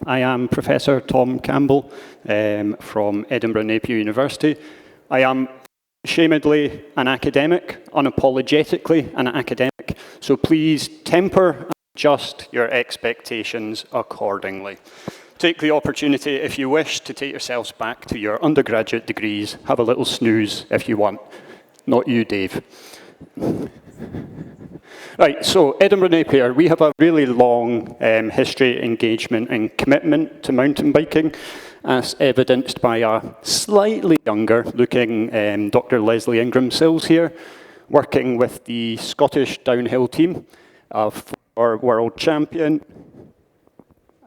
I am Professor Tom Campbell from Edinburgh Napier University. I am ashamedly an academic, unapologetically an academic, so please temper and adjust your expectations accordingly. Take the opportunity, if you wish, to take yourselves back to your undergraduate degrees. Have a little snooze if you want. Not you, Dave. Right, so Edinburgh Napier, we have a really long history, engagement and commitment to mountain biking, as evidenced by a slightly younger looking Dr. Leslie Ingram-Sills here, working with the Scottish downhill team, a former world champion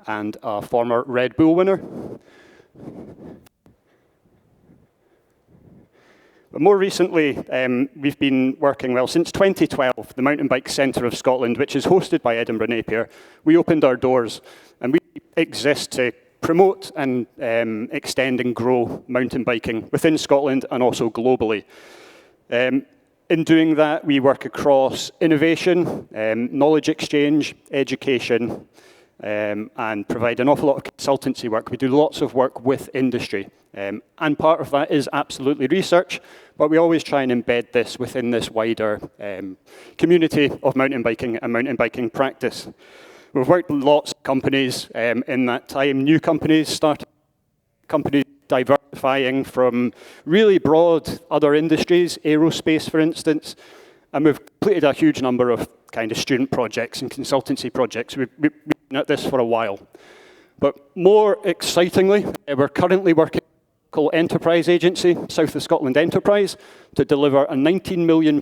and a former Red Bull winner. But more recently, we've been working, well, since 2012, the Mountain Bike Centre of Scotland, which is hosted by Edinburgh Napier, we opened our doors, and we exist to promote and extend and grow mountain biking within Scotland and also globally. In doing that, we work across innovation, knowledge exchange, education, and provide an awful lot of consultancy work. We do lots of work with industry. And part of that is absolutely research, but we always try and embed this within this wider community of mountain biking and mountain biking practice. We've worked with lots of companies in that time, new companies, started companies diversifying from really broad other industries, aerospace for instance, and we've completed a huge number of kind of student projects and consultancy projects. We've been at this for a while. But more excitingly, we're currently working with a local enterprise agency, South of Scotland Enterprise, to deliver a £19 million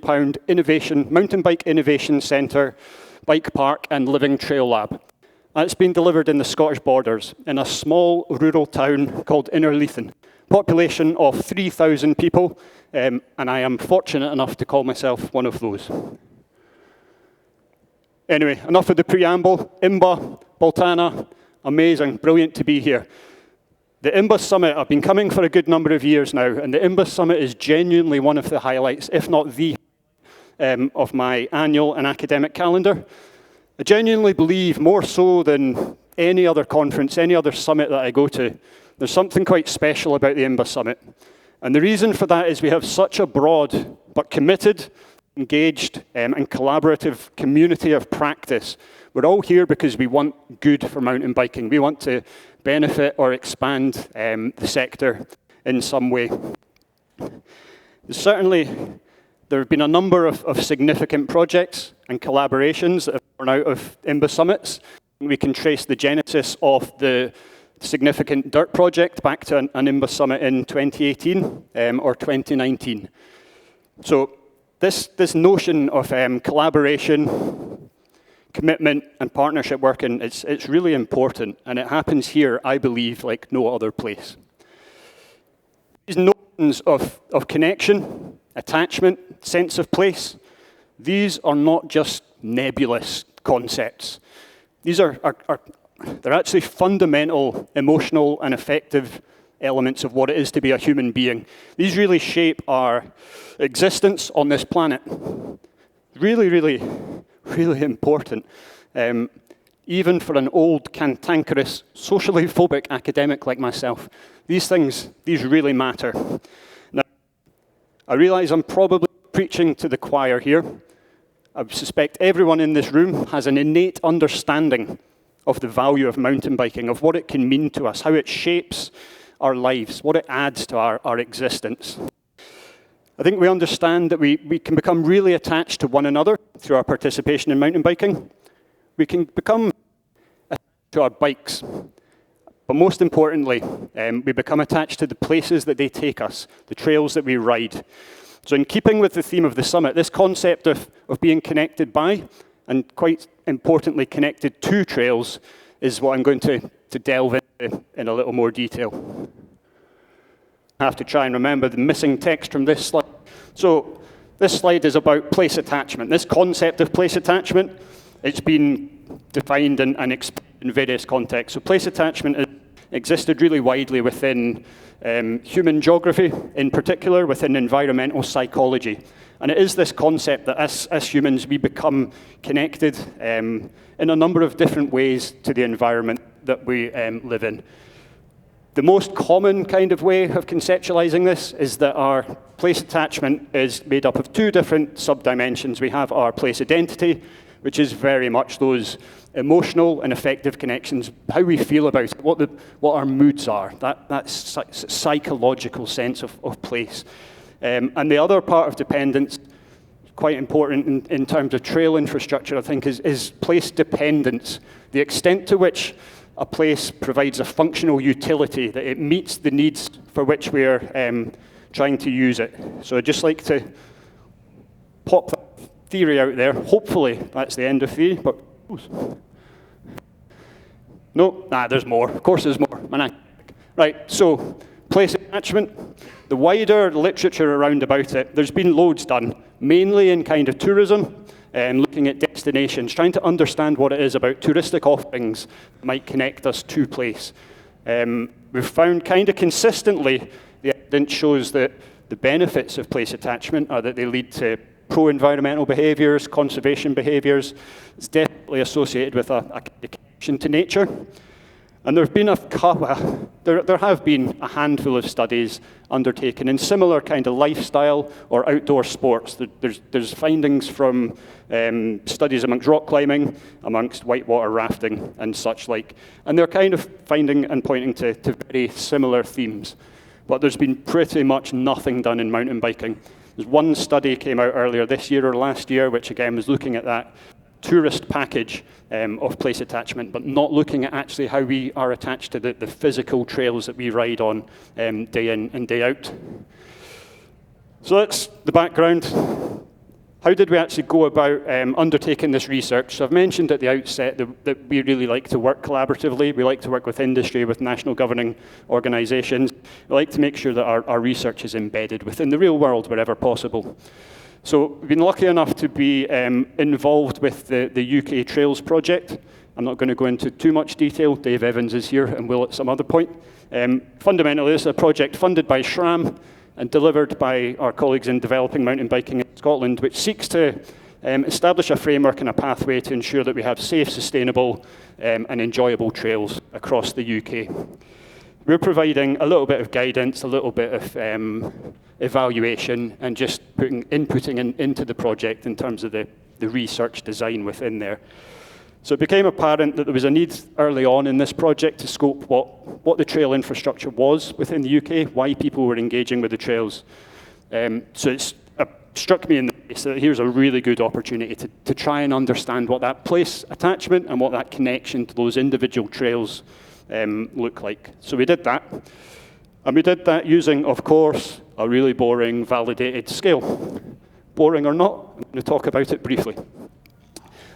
mountain bike innovation centre, bike park and living trail lab. It's been delivered in the Scottish borders in a small rural town called Innerleithen, population of 3,000 people, and I am fortunate enough to call myself one of those. Anyway, enough of the preamble. IMBA, Boltana, amazing, brilliant to be here. The IMBA Summit, I've been coming for a good number of years now, and the IMBA Summit is genuinely one of the highlights, if not the of my annual and academic calendar. I genuinely believe, more so than any other conference, any other summit that I go to, there's something quite special about the IMBA Summit. And the reason for that is we have such a broad but committed, engaged and collaborative community of practice. We're all here because we want good for mountain biking. We want to benefit or expand the sector in some way. Certainly, there have been a number of significant projects and collaborations that have born out of IMBA Summits. We can trace the genesis of the significant dirt project back to an IMBA Summit in 2018 or 2019. So this notion of collaboration, commitment and partnership working, it's really important, and it happens here, I believe, like no other place. These notions of connection, attachment, sense of place, these are not just nebulous concepts. These they're actually fundamental emotional and affective elements of what it is to be a human being. These really shape our existence on this planet. Really, really, really important. Even for an old, cantankerous, socially phobic academic like myself, these really matter. Now, I realize I'm probably preaching to the choir here. I suspect everyone in this room has an innate understanding of the value of mountain biking, of what it can mean to us, how it shapes our lives, what it adds to our existence. I think we understand that we can become really attached to one another through our participation in mountain biking. We can become attached to our bikes. But most importantly, we become attached to the places that they take us, the trails that we ride. So in keeping with the theme of the summit, this concept of being connected by, and quite importantly, connected to trails, is what I'm going to delve into in a little more detail. I have to try and remember the missing text from this slide. So this slide is about place attachment. This concept of place attachment, it's been defined and explained in various contexts. So place attachment is existed really widely within human geography, in particular within environmental psychology. And it is this concept that as humans, we become connected in a number of different ways to the environment that we live in. The most common kind of way of conceptualizing this is that our place attachment is made up of two different subdimensions. We have our place identity, which is very much those emotional and affective connections, how we feel about it, what our moods are, that psychological sense of place. And the other part of dependence, quite important in terms of trail infrastructure, I think, is place dependence, the extent to which a place provides a functional utility, that it meets the needs for which we're trying to use it. So I'd just like to pop that theory out there. Hopefully that's the end of theory, but no, there's more. Of course there's more. Right, so place attachment, the wider literature around about it, there's been loads done, mainly in kind of tourism, and looking at destinations, trying to understand what it is about touristic offerings that might connect us to place. We've found kind of consistently, the evidence shows that the benefits of place attachment are that they lead to pro-environmental behaviours, conservation behaviours. It's definitely associated with a connection to nature. And there have been a handful of studies undertaken in similar kind of lifestyle or outdoor sports. There's findings from studies amongst rock climbing, amongst whitewater rafting and such like. And they're kind of finding and pointing to very similar themes. But there's been pretty much nothing done in mountain biking. There's one study came out earlier this year or last year, which again was looking at that tourist package of place attachment, but not looking at actually how we are attached to the physical trails that we ride on day in and day out. So that's the background. How did we actually go about undertaking this research? So I've mentioned at the outset that we really like to work collaboratively. We like to work with industry, with national governing organisations. We like to make sure that our research is embedded within the real world wherever possible. So we've been lucky enough to be involved with the UK Trails project. I'm not going to go into too much detail. Dave Evans is here and will at some other point. Fundamentally, this is a project funded by SRAM and delivered by our colleagues in developing mountain biking in Scotland, which seeks to establish a framework and a pathway to ensure that we have safe, sustainable, and enjoyable trails across the UK. We're providing a little bit of guidance, a little bit of evaluation, and just inputting into the project in terms of the research design within there. So it became apparent that there was a need early on in this project to scope what the trail infrastructure was within the UK, why people were engaging with the trails. So it struck me in the face that here's a really good opportunity to try and understand what that place attachment and what that connection to those individual trails look like. So we did that. And we did that using, of course, a really boring validated scale. Boring or not, I'm going to talk about it briefly.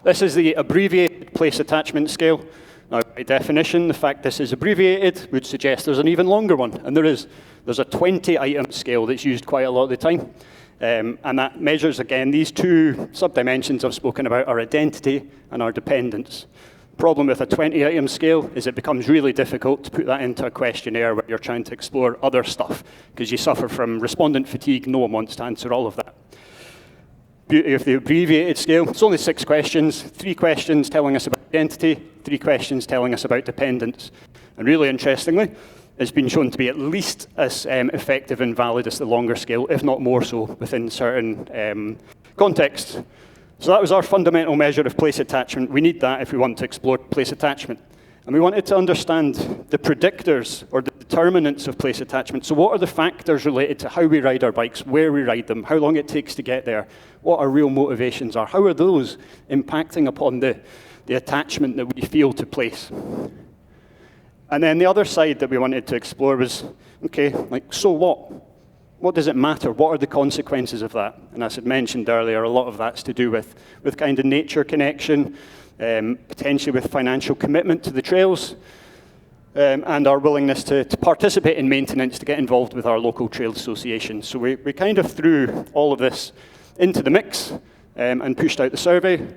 This is the abbreviated place attachment scale. Now, by definition, the fact this is abbreviated would suggest there's an even longer one, and there is. There's a 20-item scale that's used quite a lot of the time, and that measures, again, these two subdimensions I've spoken about, our identity and our dependence. The problem with a 20-item scale is it becomes really difficult to put that into a questionnaire where you're trying to explore other stuff, because you suffer from respondent fatigue. No one wants to answer all of that. Beauty of the abbreviated scale, it's only 6 questions, 3 questions telling us about identity, 3 questions telling us about dependence. And really interestingly, it's been shown to be at least as effective and valid as the longer scale, if not more so, within certain contexts. So that was our fundamental measure of place attachment. We need that if we want to explore place attachment. And we wanted to understand the predictors or the determinants of place attachment. So what are the factors related to how we ride our bikes, where we ride them, how long it takes to get there, what our real motivations are, how are those impacting upon the attachment that we feel to place. And then the other side that we wanted to explore was, okay, like, so what? What does it matter? What are the consequences of that? And as I mentioned earlier, a lot of that's to do with kind of nature connection, potentially with financial commitment to the trails, and our willingness to participate in maintenance, to get involved with our local trail association. So we kind of threw all of this into the mix and pushed out the survey.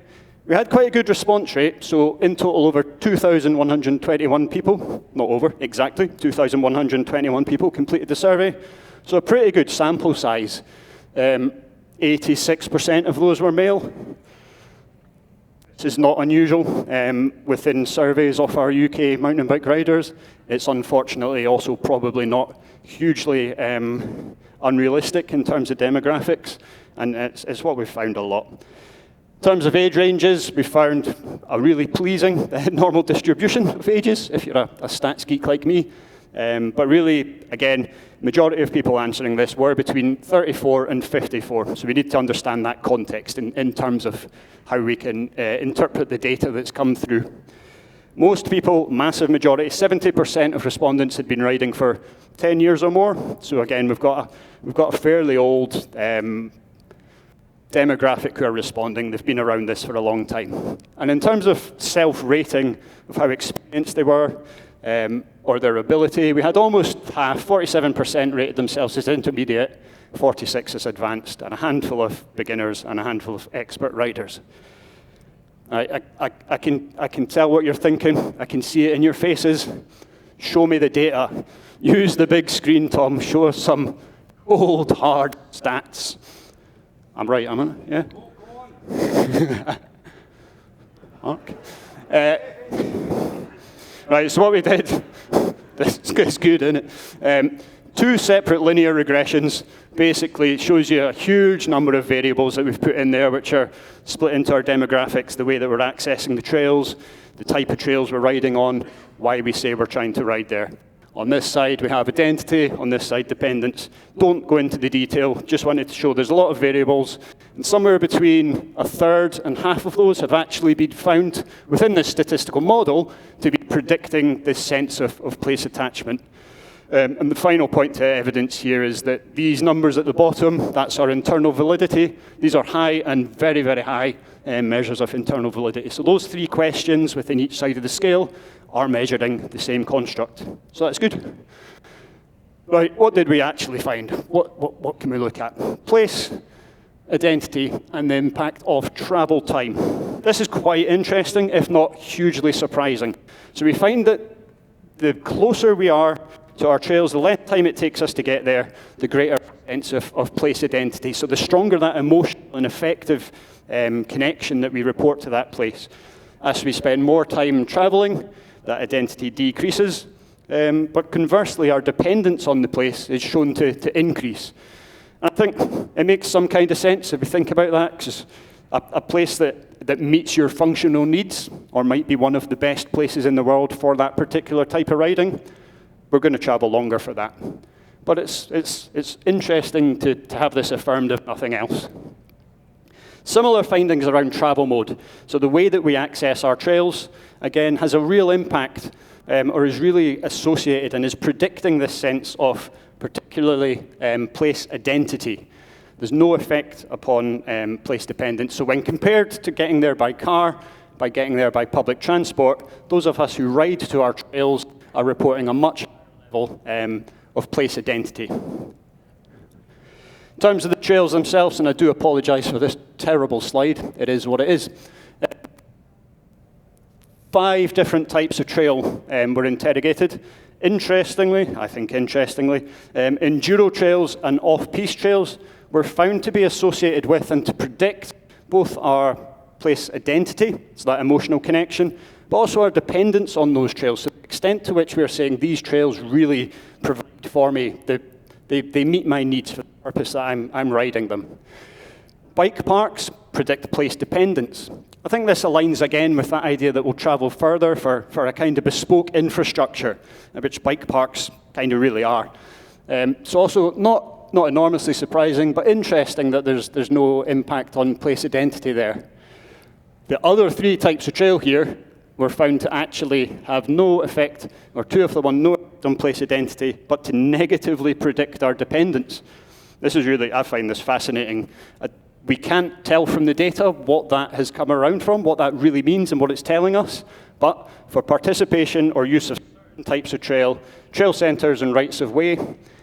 We had quite a good response rate, so in total over 2,121 people, not over, exactly, 2,121 people completed the survey. So a pretty good sample size. 86% of those were male. This is not unusual within surveys of our UK mountain bike riders. It's unfortunately also probably not hugely unrealistic in terms of demographics, and it's what we've found a lot. In terms of age ranges, we found a really pleasing normal distribution of ages, if you're a stats geek like me. But really, again, majority of people answering this were between 34 and 54. So we need to understand that context in terms of how we can interpret the data that's come through. Most people, massive majority, 70% of respondents had been riding for 10 years or more. So again, we've got a fairly old demographic who are responding. They've been around this for a long time. And in terms of self-rating of how experienced they were, or their ability, we had almost half, 47% rated themselves as intermediate, 46 as advanced, and a handful of beginners and a handful of expert riders. I can tell what you're thinking. I can see it in your faces. Show me the data. Use the big screen, Tom. Show us some old, hard stats. I'm right, am I? Yeah? Go on. Mark? Right, so what we did, this is good, isn't it? 2 separate linear regressions. Basically, it shows you a huge number of variables that we've put in there, which are split into our demographics, the way that we're accessing the trails, the type of trails we're riding on, why we say we're trying to ride there. On this side, we have identity. On this side, dependence. Don't go into the detail. Just wanted to show there's a lot of variables. And somewhere between a third and half of those have actually been found within this statistical model to be predicting this sense of place attachment. And the final point to evidence here is that these numbers at the bottom, that's our internal validity. These are high and very, very high measures of internal validity. So those 3 questions within each side of the scale are measuring the same construct. So that's good. Right, what did we actually find? What can we look at? Place, identity, and the impact of travel time. This is quite interesting, if not hugely surprising. So we find that the closer we are to our trails, the less time it takes us to get there, the greater sense of place identity. So the stronger that emotional and effective connection that we report to that place. As we spend more time traveling, that identity decreases. But conversely, our dependence on the place is shown to increase. I think it makes some kind of sense if we think about that, because a place that meets your functional needs, or might be one of the best places in the world for that particular type of riding, we're going to travel longer for that. But it's interesting to have this affirmed, if nothing else. Similar findings around travel mode. So the way that we access our trails, again, has a real impact, or is really associated and is predicting this sense of particularly place identity. There's no effect upon place dependence. So when compared to getting there by car, by getting there by public transport, those of us who ride to our trails are reporting a much higher level of place identity. In terms of the trails themselves, and I do apologize for this terrible slide, it is what it is. 5 different types of trail were interrogated. Interestingly, enduro trails and off-piste trails were found to be associated with and to predict both our place identity, so that emotional connection, but also our dependence on those trails. So the extent to which we are saying these trails really provide for me, they meet my needs for the purpose that I'm riding them. Bike parks predict place dependence. I think this aligns again with that idea that we'll travel further for a kind of bespoke infrastructure, which bike parks kind of really are. So also not enormously surprising, but interesting that there's no impact on place identity there. The other 3 types of trail here were found to actually have no effect, or 2 of them no effect on place identity, but to negatively predict our dependence. This is really, I find this fascinating. We can't tell from the data what that has come around from, what that really means and what it's telling us, but for participation or use of certain types of trail centres and rights of way,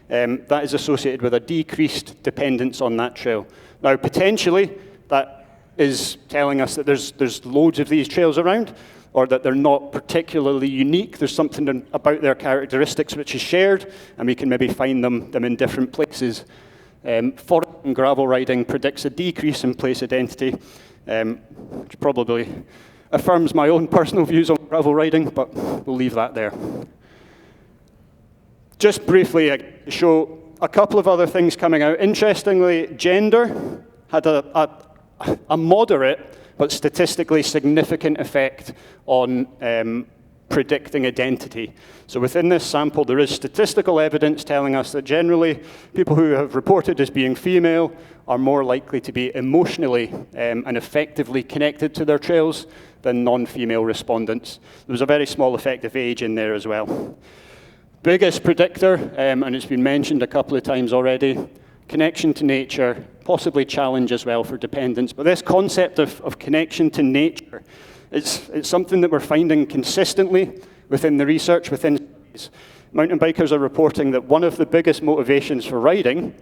that is associated with a decreased dependence on that trail. Now, potentially, that is telling us that there's loads of these trails around, or that they're not particularly unique. There's something about their characteristics which is shared, and we can maybe find them in different places. Forest and gravel riding predicts a decrease in place identity, which probably affirms my own personal views on gravel riding, but we'll leave that there. Just briefly to show a couple of other things coming out. Interestingly, gender had a moderate but statistically significant effect on predicting identity. So within this sample, there is statistical evidence telling us that generally people who have reported as being female are more likely to be emotionally and effectively connected to their trails than non-female respondents. There was a very small effect of age in there as well. Biggest predictor, and it's been mentioned a couple of times already, connection to nature, possibly challenge as well for dependence. But this concept of connection to nature, it's something that we're finding consistently within the research, within studies. Mountain bikers are reporting that one of the biggest motivations for riding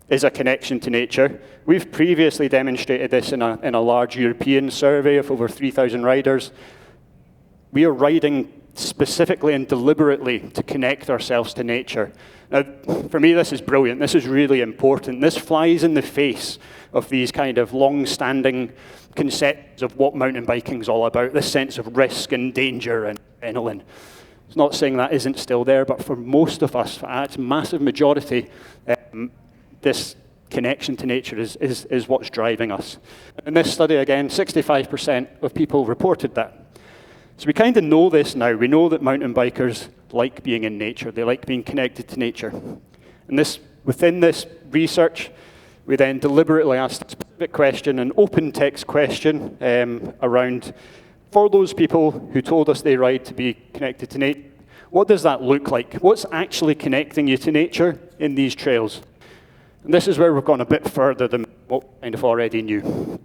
is a connection to nature. We've previously demonstrated this in a large European survey of over 3,000 riders. We are riding specifically and deliberately to connect ourselves to nature. Now, for me, this is brilliant. This is really important. This flies in the face of these kind of long-standing concepts of what mountain biking is all about, this sense of risk and danger and adrenaline. It's not saying that isn't still there, but for most of us, for its massive majority, this connection to nature is what's driving us. In this study, again, 65% of people reported that. So we kind of know this now. We know that mountain bikers like being in nature. They like being connected to nature. And within this research, we then deliberately asked a specific question, an open text question around, for those people who told us they ride to be connected to nature, what does that look like? What's actually connecting you to nature in these trails? And this is where we've gone a bit further than what we kind of already knew.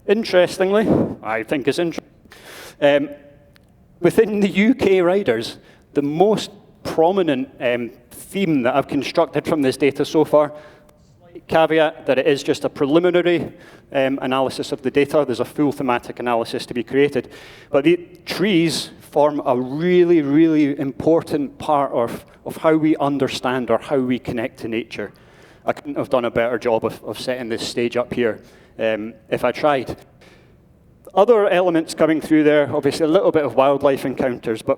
Interestingly, I think it's interesting, within the UK riders, the most prominent theme that I've constructed from this data so far, caveat that it is just a preliminary analysis of the data. There's a full thematic analysis to be created. But the trees form a really, really important part of how we understand or how we connect to nature. I couldn't have done a better job of setting this stage up here if I tried. Other elements coming through there, obviously a little bit of wildlife encounters, but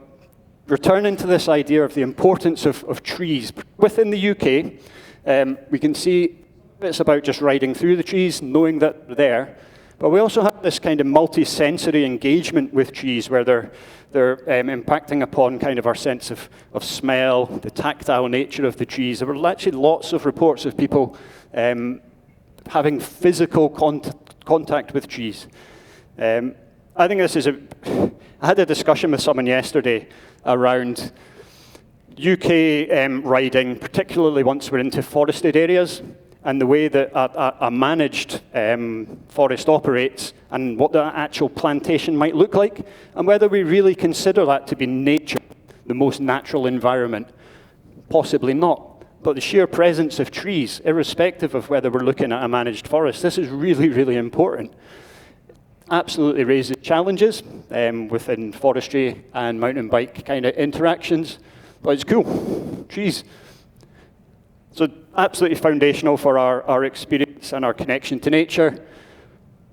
returning to this idea of the importance of trees. Within the UK, we can see it's about just riding through the trees, knowing that they're there, but we also have this kind of multi-sensory engagement with trees where they're impacting upon kind of our sense of smell, the tactile nature of the trees. There were actually lots of reports of people having physical contact with trees. I think this is I had a discussion with someone yesterday around UK riding, particularly once we're into forested areas, and the way that a managed forest operates, and what the actual plantation might look like, and whether we really consider that to be nature, the most natural environment. Possibly not. But the sheer presence of trees, irrespective of whether we're looking at a managed forest, this is really, really important. Absolutely raises challenges within forestry and mountain bike kind of interactions, but it's cool. Trees. So absolutely foundational for our experience and our connection to nature.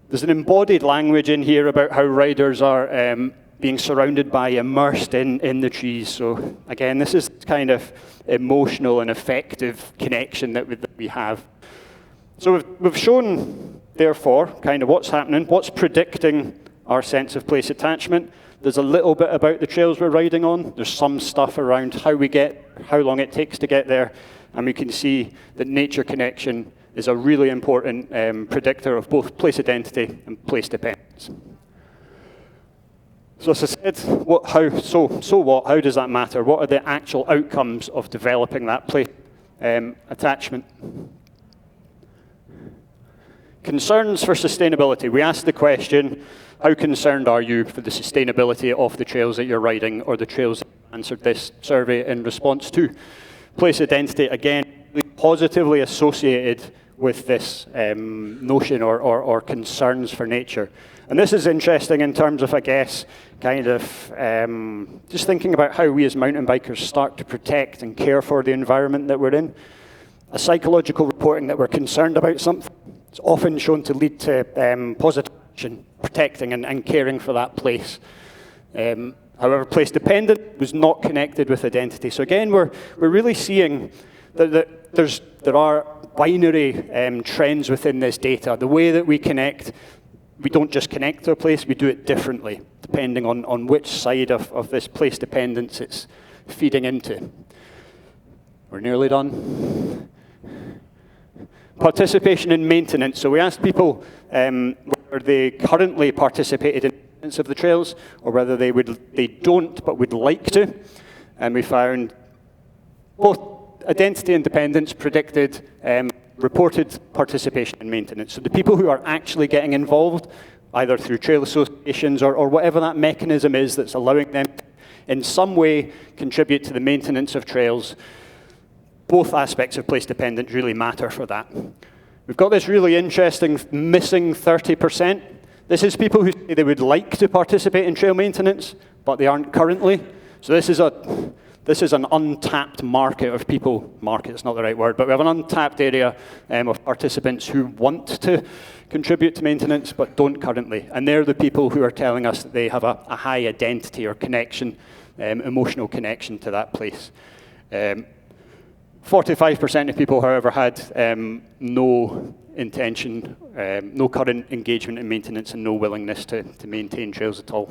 There's an embodied language in here about how riders are being surrounded by, immersed in the trees. So again, this is kind of emotional and affective connection that we have. So we've shown, therefore, kind of what's happening, what's predicting our sense of place attachment. There's a little bit about the trails we're riding on. There's some stuff around how long it takes to get there. And we can see that nature connection is a really important predictor of both place identity and place dependence. So as I said, how does that matter? What are the actual outcomes of developing that place attachment? Concerns for sustainability. We asked the question, how concerned are you for the sustainability of the trails that you're riding, or the trails that you answered this survey in response to? Place identity, again, positively associated with this notion or concerns for nature. And this is interesting in terms of, I guess, kind of just thinking about how we as mountain bikers start to protect and care for the environment that we're in. A psychological reporting that we're concerned about something is often shown to lead to positive action, protecting and caring for that place. However, place dependent was not connected with identity. So again, we're really seeing that there are binary trends within this data. The way that we connect, we don't just connect to a place, we do it differently, depending on which side of this place dependence it's feeding into. We're nearly done. Participation in maintenance. So we asked people whether they currently participated in maintenance of the trails, or whether they don't but would like to. And we found both identity and dependence predicted reported participation in maintenance. So the people who are actually getting involved, either through trail associations or whatever that mechanism is that's allowing them to in some way contribute to the maintenance of trails, both aspects of place dependent really matter for that. We've got this really interesting missing 30%. This is people who say they would like to participate in trail maintenance, but they aren't currently. So this is an untapped market of people. Market is not the right word, but we have an untapped area of participants who want to contribute to maintenance but don't currently. And they're the people who are telling us that they have a high identity or connection, emotional connection to that place. 45% of people, however, had no intention, no current engagement in maintenance and no willingness to maintain trails at all.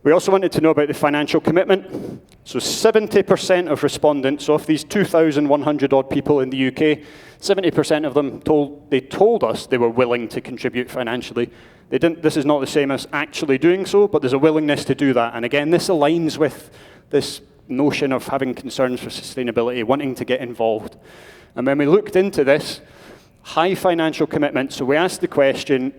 We also wanted to know about the financial commitment. So 70% of respondents, so of these 2,100 odd people in the UK, 70% of them told us they were willing to contribute financially. This is not the same as actually doing so, but there's a willingness to do that. And again, this aligns with this notion of having concerns for sustainability, wanting to get involved. And when we looked into this, high financial commitment, so we asked the question,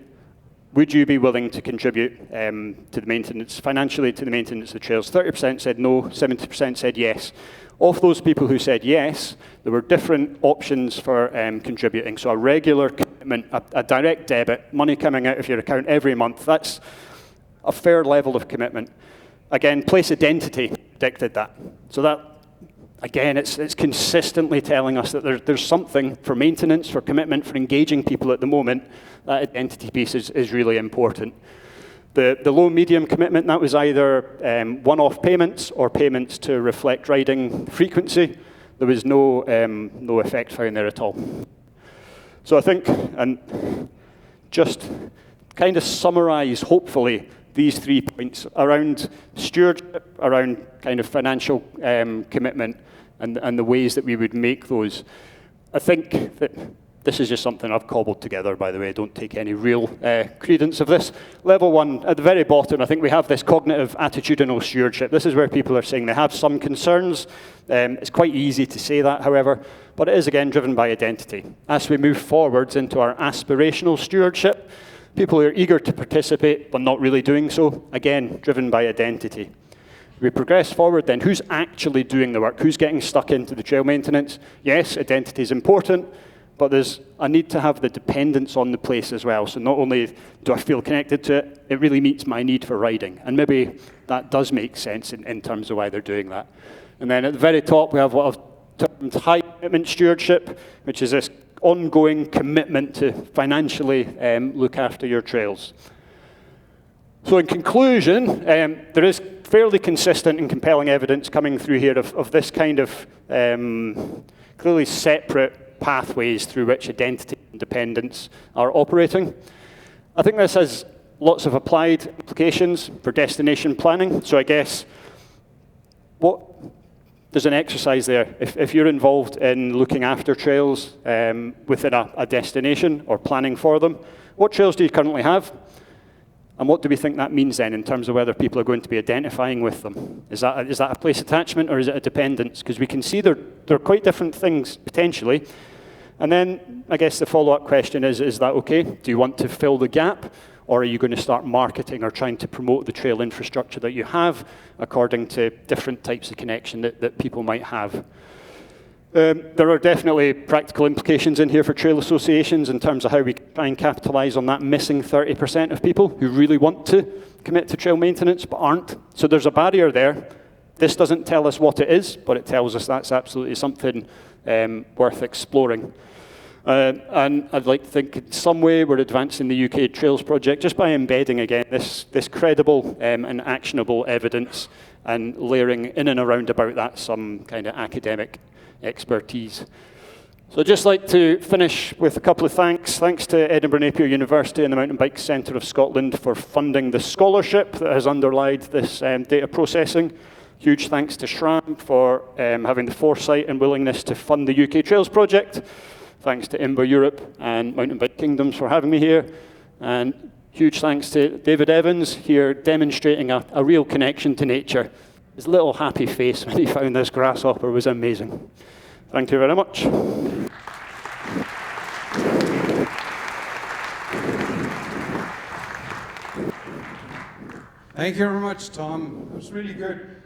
would you be willing to contribute to the maintenance, financially to the maintenance of the trails? 30% said no, 70% said yes. Of those people who said yes, there were different options for contributing. So a regular commitment, a direct debit, money coming out of your account every month, that's a fair level of commitment. Again, place identity predicted that. So that, again, it's consistently telling us that there's something for maintenance, for commitment, for engaging people at the moment. That identity piece is really important. The low-medium commitment, that was either one-off payments or payments to reflect riding frequency. There was no effect found there at all. So I think, and just kind of summarize, hopefully, these 3 points around stewardship, around kind of financial commitment, and the ways that we would make those. I think that this is just something I've cobbled together, by the way. Don't take any real credence of this. Level 1, at the very bottom, I think we have this cognitive attitudinal stewardship. This is where people are saying they have some concerns. It's quite easy to say that, however, but it is, again, driven by identity. As we move forwards into our aspirational stewardship, people who are eager to participate but not really doing so, again, driven by identity. We progress forward then, who's actually doing the work? Who's getting stuck into the trail maintenance? Yes, identity is important, but there's a need to have the dependence on the place as well. So not only do I feel connected to it, it really meets my need for riding. And maybe that does make sense in terms of why they're doing that. And then at the very top, we have what I've termed high commitment stewardship, which is this ongoing commitment to financially look after your trails. So in conclusion, there is fairly consistent and compelling evidence coming through here of this kind of clearly separate pathways through which identity and dependence are operating. I think this has lots of applied implications for destination planning. So I guess there's an exercise there. If you're involved in looking after trails within a destination or planning for them, what trails do you currently have? And what do we think that means then in terms of whether people are going to be identifying with them? Is that a place attachment or is it a dependence? Because we can see they're quite different things potentially. And then I guess the follow-up question is that okay? Do you want to fill the gap? Or are you going to start marketing or trying to promote the trail infrastructure that you have according to different types of connection that people might have? There are definitely practical implications in here for trail associations in terms of how we try and capitalise on that missing 30% of people who really want to commit to trail maintenance but aren't. So there's a barrier there. This doesn't tell us what it is, but it tells us that's absolutely something worth exploring. And I'd like to think in some way we're advancing the UK Trails project just by embedding, again, this credible and actionable evidence and layering in and around about that some kind of academic expertise. So I'd just like to finish with a couple of thanks. Thanks to Edinburgh Napier University and the Mountain Bike Centre of Scotland for funding the scholarship that has underlied this data processing. Huge thanks to SRAM for having the foresight and willingness to fund the UK Trails project. Thanks to IMBA Europe and Mountain Bike Kingdoms for having me here. And huge thanks to David Evans here demonstrating a real connection to nature. His little happy face when he found this grasshopper was amazing. Thank you very much. Thank you very much, Tom. It was really good.